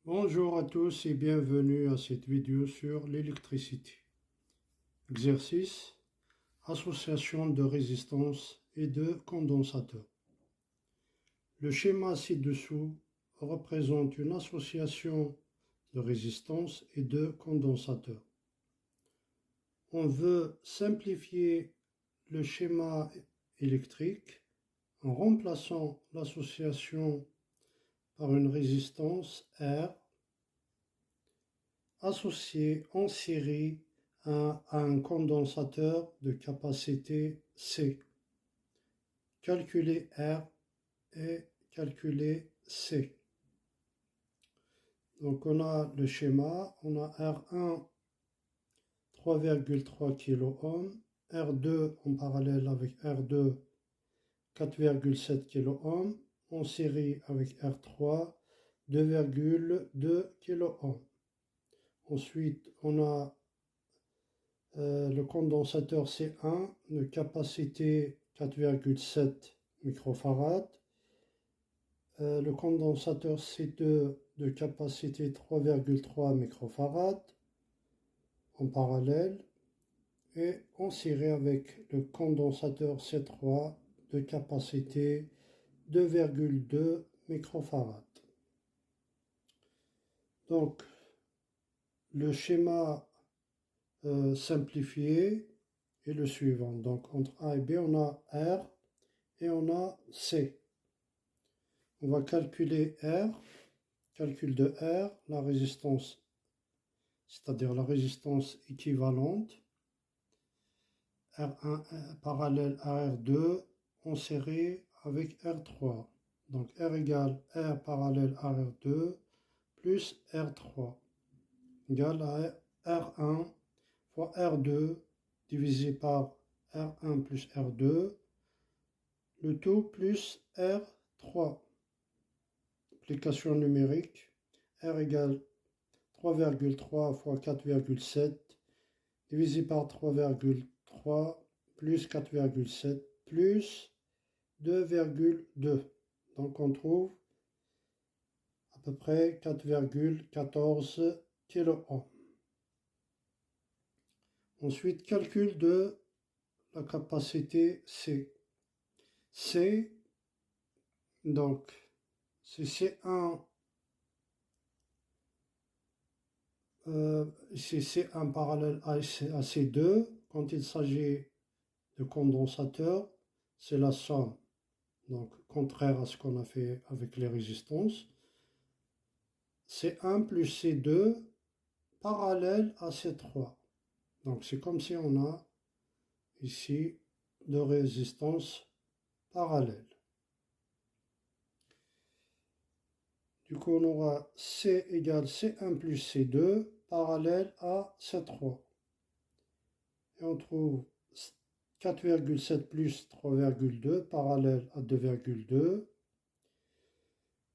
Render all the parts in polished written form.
Bonjour à tous et bienvenue à cette vidéo sur l'électricité. Exercice: association de résistance et de condensateur. Le schéma ci-dessous représente une association de résistance et de condensateur. On veut simplifier le schéma électrique en remplaçant l'association par une résistance R associée en série à un condensateur de capacité C. Calculer R et calculer C. Donc on a le schéma, on a R1 3,3 kΩ, R2 en parallèle avec R2 4,7 kΩ, en série avec R3 2,2 kΩ. Ensuite, on a le condensateur C1 de capacité 4,7 microfarad, le condensateur C2 de capacité 3,3 microfarad en parallèle et en série avec le condensateur C3 de capacité 2,2 microfarad. Donc, le schéma simplifié est le suivant. Donc, entre A et B, on a R et on a C. On va calculer R, calcul de R, la résistance, c'est-à-dire la résistance équivalente, R1 parallèle à R2 en série avec R3. Donc R égale R parallèle à R2 plus R3 égale à R1 fois R2 divisé par R1 plus R2, le tout plus R3. Application numérique, R égale 3,3 fois 4,7 divisé par 3,3 plus 4,7 plus 2,2. Donc on trouve à peu près 4,14 kΩ. Ensuite, calcul de la capacité C. C, donc, c'est C1, c'est C1 parallèle à C2. Quand il s'agit de condensateur, c'est la somme. Donc, contraire à ce qu'on a fait avec les résistances. C1 plus C2 parallèle à C3. Donc, c'est comme si on a ici deux résistances parallèles. Du coup, on aura C égale C1 plus C2 parallèle à C3. Et on trouve 4,7 plus 3,2 parallèle à 2,2.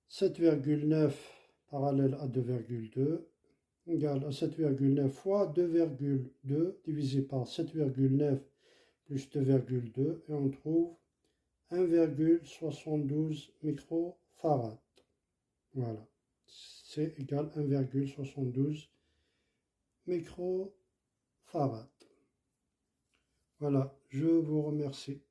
7,9 parallèle à 2,2 égale à 7,9 fois 2,2 divisé par 7,9 plus 2,2 et on trouve 1,72 microfarad. Voilà, c'est égal à 1,72 microfarad. Voilà, je vous remercie.